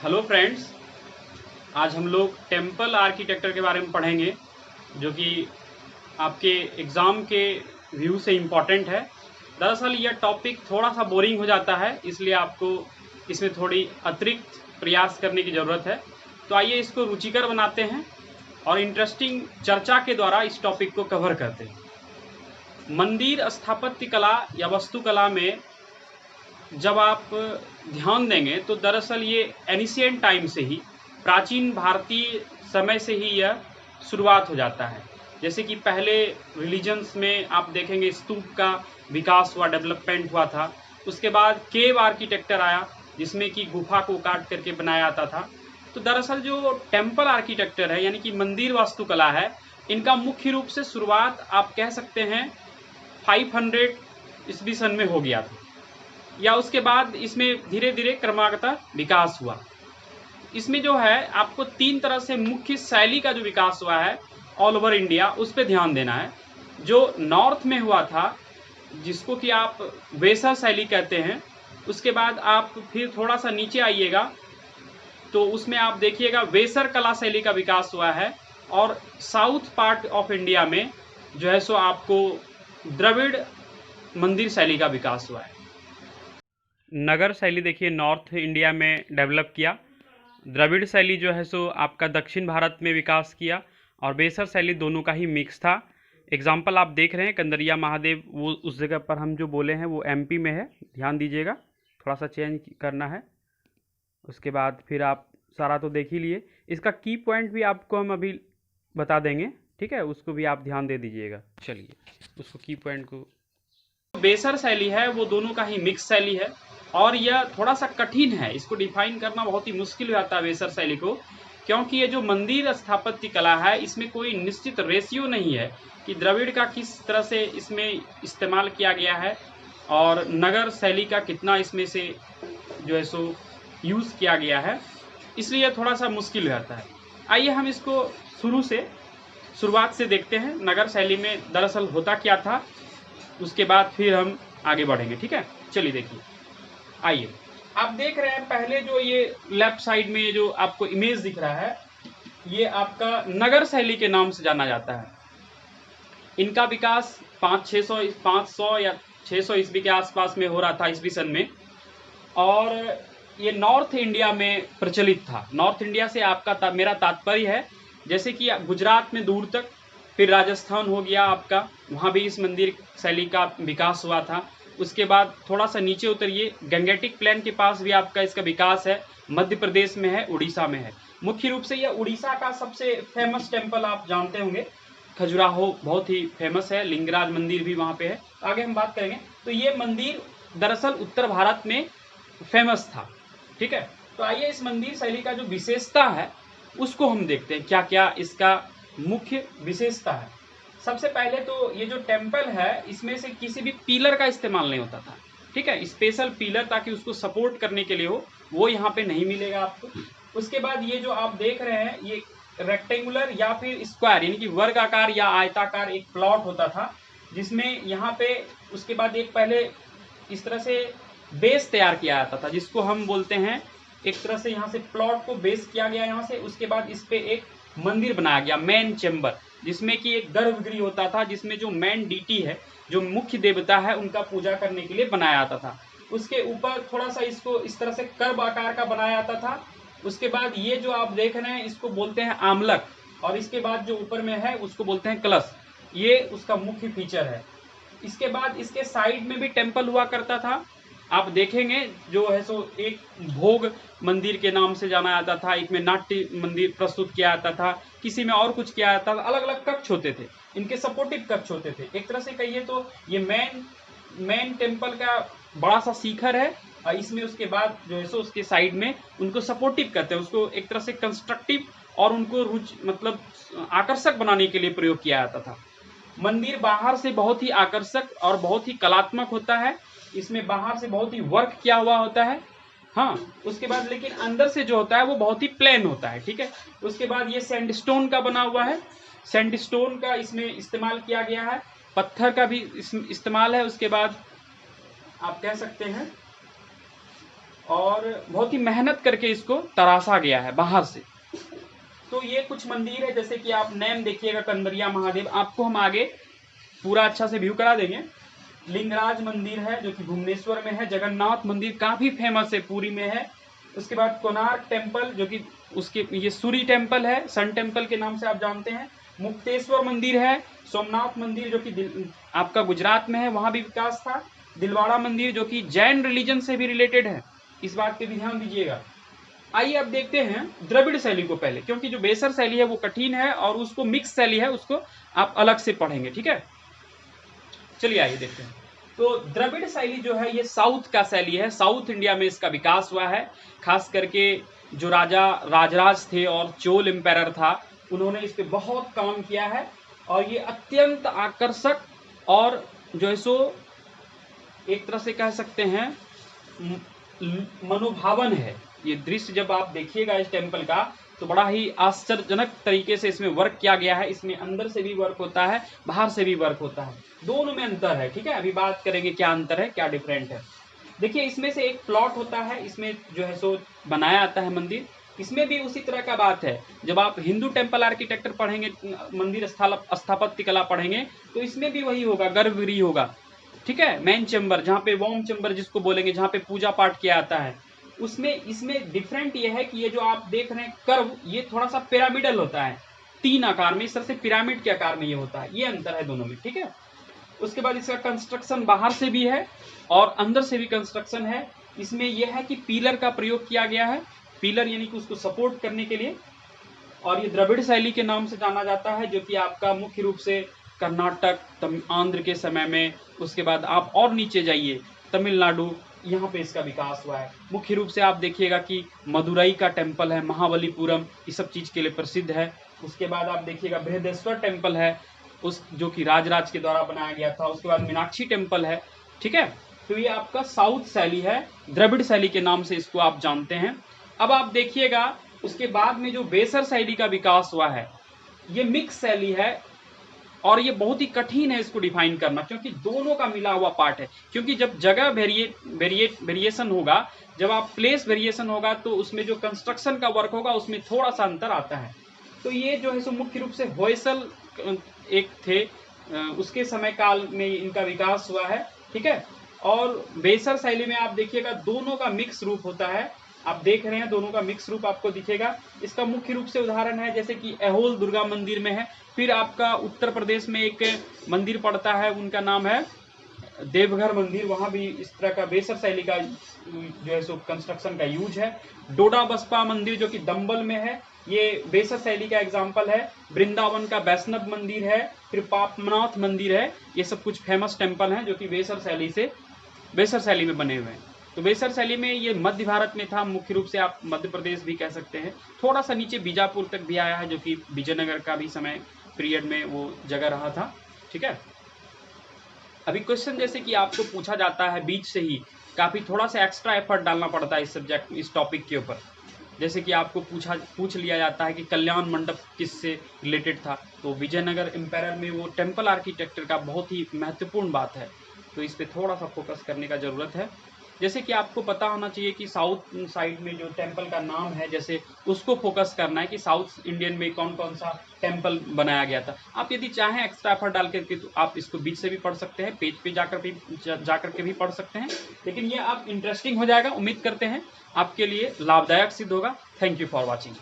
Hello friends, आज हम लोग टेम्पल आर्किटेक्चर के बारे में पढ़ेंगे जो कि आपके एग्ज़ाम के व्यू से इम्पॉर्टेंट है। दरअसल यह टॉपिक थोड़ा सा बोरिंग हो जाता है, इसलिए आपको इसमें थोड़ी अतिरिक्त प्रयास करने की ज़रूरत है। तो आइए इसको रुचिकर बनाते हैं और इंटरेस्टिंग चर्चा के द्वारा इस टॉपिक को कवर करते हैं। मंदिर स्थापत्य कला या वास्तुकला में जब आप ध्यान देंगे तो दरअसल ये एनिशिएंट टाइम से ही, प्राचीन भारतीय समय से ही यह शुरुआत हो जाता है। जैसे कि पहले रिलीजन्स में आप देखेंगे स्तूप का विकास हुआ, डेवलपमेंट हुआ था। उसके बाद केव आर्किटेक्चर आया जिसमें कि गुफा को काट करके बनाया जाता था। तो दरअसल जो टेम्पल आर्किटेक्चर है यानी कि मंदिर वास्तुकला है, इनका मुख्य रूप से शुरुआत आप कह सकते हैं 500 ईस्वी सन में हो गया था, या उसके बाद इसमें धीरे धीरे क्रमागतः विकास हुआ। इसमें जो है आपको तीन तरह से मुख्य शैली का जो विकास हुआ है ऑल ओवर इंडिया, उस पर ध्यान देना है। जो नॉर्थ में हुआ था जिसको कि आप वेसर शैली कहते हैं, उसके बाद आप फिर थोड़ा सा नीचे आइएगा तो उसमें आप देखिएगा वेसर कला शैली का विकास हुआ है। और साउथ पार्ट ऑफ इंडिया में जो है सो आपको द्रविड़ मंदिर शैली का विकास हुआ है। नगर शैली देखिए नॉर्थ इंडिया में डेवलप किया, द्रविड़ शैली जो है सो आपका दक्षिण भारत में विकास किया, और बेसर शैली दोनों का ही मिक्स था। एग्जाम्पल आप देख रहे हैं कंदरिया महादेव, वो उस जगह पर हम जो बोले हैं वो एमपी में है, ध्यान दीजिएगा, थोड़ा सा चेंज करना है। उसके बाद फिर आप सारा तो देख ही लिए, इसका की पॉइंट भी आपको हम अभी बता देंगे, ठीक है, उसको भी आप ध्यान दे दीजिएगा। चलिए उसको की पॉइंट को, बेसर शैली है वो दोनों का ही मिक्स शैली है और यह थोड़ा सा कठिन है, इसको डिफाइन करना बहुत ही मुश्किल हो जाता है बेसर शैली को, क्योंकि ये जो मंदिर स्थापत्य कला है इसमें कोई निश्चित रेशियो नहीं है कि द्रविड़ का किस तरह से इसमें इस्तेमाल किया गया है और नगर शैली का कितना इसमें से जो है सो यूज़ किया गया है, इसलिए थोड़ा सा मुश्किल हो जाता है। आइए हम इसको शुरुआत से देखते हैं, नगर शैली में दरअसल होता क्या था, उसके बाद फिर हम आगे बढ़ेंगे, ठीक है। चलिए देखिए, आइए आप देख रहे हैं पहले जो ये लेफ्ट साइड में जो आपको इमेज दिख रहा है, ये आपका नगर शैली के नाम से जाना जाता है। इनका विकास 500 या 600 ईस्वी के आसपास में हो रहा था, ईस्वी सन में, और ये नॉर्थ इंडिया में प्रचलित था। नॉर्थ इंडिया से आपका मेरा तात्पर्य है जैसे कि गुजरात में दूर तक, फिर राजस्थान हो गया आपका, वहाँ भी इस मंदिर शैली का विकास हुआ था। उसके बाद थोड़ा सा नीचे उतरिए, गंगेटिक प्लेन के पास भी आपका इसका विकास है, मध्य प्रदेश में है, उड़ीसा में है। मुख्य रूप से यह उड़ीसा का सबसे फेमस टेम्पल आप जानते होंगे, खजुराहो बहुत ही फेमस है, लिंगराज मंदिर भी वहाँ पे है, आगे हम बात करेंगे। तो ये मंदिर दरअसल उत्तर भारत में फेमस था, ठीक है। तो आइए इस मंदिर शैली का जो विशेषता है उसको हम देखते हैं, क्या क्या इसका मुख्य विशेषता है। सबसे पहले तो ये जो टेम्पल है इसमें से किसी भी पिलर का इस्तेमाल नहीं होता था, ठीक है, स्पेशल पिलर ताकि उसको सपोर्ट करने के लिए हो, वो यहाँ पे नहीं मिलेगा आपको। उसके बाद ये जो आप देख रहे हैं ये रेक्टेंगुलर या फिर स्क्वायर यानी कि वर्ग आकार या आयताकार एक प्लॉट होता था, जिसमें यहाँ पे उसके बाद एक पहले इस तरह से बेस तैयार किया जाता था, जिसको हम बोलते हैं एक तरह से यहाँ से प्लॉट को बेस किया गया यहाँ से। उसके बाद इस पे एक मंदिर बनाया गया, मेन चेम्बर, जिसमें कि एक गर्भगृह होता था, जिसमें जो मेन डीटी है, जो मुख्य देवता है, उनका पूजा करने के लिए बनाया जाता था। उसके ऊपर थोड़ा सा इसको इस तरह से कर्व आकार का बनाया जाता था। उसके बाद ये जो आप देख रहे हैं इसको बोलते हैं आमलक, और इसके बाद जो ऊपर में है उसको बोलते हैं कलश, ये उसका मुख्य फीचर है। इसके बाद इसके साइड में भी टेम्पल हुआ करता था, आप देखेंगे जो है सो एक भोग मंदिर के नाम से जाना जाता था, एक में नाट्य मंदिर प्रस्तुत किया जाता था, किसी में और कुछ किया जाता था, अलग अलग कक्ष होते थे, इनके सपोर्टिव कक्ष होते थे। एक तरह से कहिए तो ये मेन टेम्पल का बड़ा सा शिखर है, और इसमें उसके बाद जो है सो उसके साइड में उनको सपोर्टिव करते हैं, उसको एक तरह से कंस्ट्रक्टिव और उनको मतलब आकर्षक बनाने के लिए प्रयोग किया जाता था। मंदिर बाहर से बहुत ही आकर्षक और बहुत ही कलात्मक होता है, इसमें बाहर से बहुत ही वर्क किया हुआ होता है, हाँ। उसके बाद लेकिन अंदर से जो होता है वो बहुत ही प्लेन होता है, ठीक है। उसके बाद ये सैंडस्टोन का बना हुआ है, सैंडस्टोन का इसमें इस्तेमाल किया गया है, पत्थर का भी इस्तेमाल है। उसके बाद आप कह सकते हैं और बहुत ही मेहनत करके इसको तराशा गया है बाहर से। तो ये कुछ मंदिर है, जैसे कि आप नेम देखिएगा कंदरिया महादेव, आपको हम आगे पूरा अच्छा से व्यू करा देंगे। लिंगराज मंदिर है जो कि भुवनेश्वर में है। जगन्नाथ मंदिर काफी फेमस है, पुरी में है। उसके बाद कोणार्क टेम्पल जो कि उसके ये सूर्य टेम्पल है, सन टेम्पल के नाम से आप जानते हैं। मुक्तेश्वर मंदिर है। सोमनाथ मंदिर जो कि आपका गुजरात में है, वहां भी विकास था। दिलवाड़ा मंदिर जो कि जैन रिलीजन से भी रिलेटेड है, इस बात पे भी ध्यान दीजिएगा। आइए अब देखते हैं द्रविड़ शैली को पहले, क्योंकि जो बेसर शैली है वो कठिन है और उसको मिक्स शैली है, उसको आप अलग से पढ़ेंगे, ठीक है। चलिए आइए देखते हैं। तो द्रविड़ शैली जो है ये साउथ का शैली है, साउथ इंडिया में इसका विकास हुआ है। खास करके जो राजा राजराज थे और चोल एम्पायर था, उन्होंने इस पे बहुत काम किया है और ये अत्यंत आकर्षक और जो है सो एक तरह से कह सकते हैं मनोभावन है। ये दृश्य जब आप देखिएगा इस टेम्पल का तो बड़ा ही आश्चर्यजनक तरीके से इसमें वर्क किया गया है। इसमें अंदर से भी वर्क होता है, बाहर से भी वर्क होता है, दोनों में अंतर है, ठीक है। अभी बात करेंगे क्या अंतर है, क्या डिफरेंट है। देखिए इसमें से एक प्लॉट होता है, इसमें जो है सो बनाया आता है मंदिर। इसमें भी उसी तरह का बात है, जब आप हिंदू टेम्पल आर्किटेक्चर पढ़ेंगे, मंदिर स्थापत्य कला पढ़ेंगे, तो इसमें भी वही होगा, गर्भगृह होगा, ठीक है। मेन चेम्बर, जहाँ पे वॉर्म चेम्बर जिसको बोलेंगे, जहाँ पे पूजा पाठ किया जाता है, उसमें इसमें डिफरेंट ये है कि ये जो आप देख रहे हैं कर्व, ये थोड़ा सा पिरामिडल होता है, 3 आकार में, इस तरह से पिरामिड के आकार में ये होता है। ये अंतर है दोनों में, ठीक है। उसके बाद इसका कंस्ट्रक्शन बाहर से भी है और अंदर से भी कंस्ट्रक्शन है। इसमें यह है कि पिलर का प्रयोग किया गया है, पिलर यानी कि उसको सपोर्ट करने के लिए। और ये द्रविड़ शैली के नाम से जाना जाता है, जो कि आपका मुख्य रूप से कर्नाटक, आंध्र के समय में, उसके बाद आप और नीचे जाइए तमिलनाडु, यहाँ पे इसका विकास हुआ है। मुख्य रूप से आप देखिएगा कि मदुरई का टेम्पल है, महाबलीपुरम, ये सब चीज़ के लिए प्रसिद्ध है। उसके बाद आप देखिएगा बृहदेश्वर टेम्पल है, उस जो कि राजराज के द्वारा बनाया गया था। उसके बाद मीनाक्षी टेम्पल है, ठीक है। तो ये आपका साउथ शैली है, द्रविड़ शैली के नाम से इसको आप जानते हैं। अब आप देखिएगा उसके बाद में जो बेसर शैली का विकास हुआ है, ये मिक्स शैली है और ये बहुत ही कठिन है इसको डिफाइन करना, क्योंकि दोनों का मिला हुआ पार्ट है। क्योंकि जब जगह वेरिएशन होगा, जब आप प्लेस वेरिएशन होगा, तो उसमें जो कंस्ट्रक्शन का वर्क होगा उसमें थोड़ा सा अंतर आता है। तो ये जो है सो मुख्य रूप से होयसल एक थे, उसके समय काल में इनका विकास हुआ है, ठीक है। और बेसर शैली में आप देखिएगा दोनों का मिक्स रूप होता है, आप देख रहे हैं दोनों का मिक्स रूप आपको दिखेगा। इसका मुख्य रूप से उदाहरण है जैसे कि ऐहोल दुर्गा मंदिर में है। फिर आपका उत्तर प्रदेश में एक मंदिर पड़ता है, उनका नाम है देवघर मंदिर, वहां भी इस तरह का बेसर शैली का जो है सो कंस्ट्रक्शन का यूज है। डोडा बसपा मंदिर जो कि दंबल में है, ये बेसर शैली का एग्जाम्पल है। वृंदावन का वैष्णव मंदिर है, फिर पापनाथ मंदिर है। ये सब कुछ फेमस टेम्पल हैं जो कि बेसर शैली में बने हुए हैं। तो बेसर शैली में ये मध्य भारत में था, मुख्य रूप से आप मध्य प्रदेश भी कह सकते हैं। थोड़ा सा नीचे बीजापुर तक भी आया है, जो कि विजयनगर का भी समय पीरियड में वो जगह रहा था, ठीक है। अभी क्वेश्चन जैसे कि आपको पूछा जाता है बीच से ही, काफ़ी थोड़ा सा एक्स्ट्रा एफर्ट डालना पड़ता है इस टॉपिक के ऊपर। जैसे कि आपको पूछ लिया जाता है कि कल्याण मंडप किससे रिलेटेड था, तो विजयनगर एम्पायर में वो टेम्पल आर्किटेक्चर का बहुत ही महत्वपूर्ण बात है, तो इस पर थोड़ा सा फोकस करने का ज़रूरत है। जैसे कि आपको पता होना चाहिए कि साउथ साइड में जो टेम्पल का नाम है, जैसे उसको फोकस करना है कि साउथ इंडियन में कौन कौन सा टेम्पल बनाया गया था। आप यदि चाहें एक्स्ट्रा एफर्ट डाल करके तो आप इसको बीच से भी पढ़ सकते हैं, पेज पे जाकर के भी पढ़ सकते हैं, लेकिन ये आप इंटरेस्टिंग हो जाएगा। उम्मीद करते हैं आपके लिए लाभदायक सिद्ध होगा। Thank you for watching.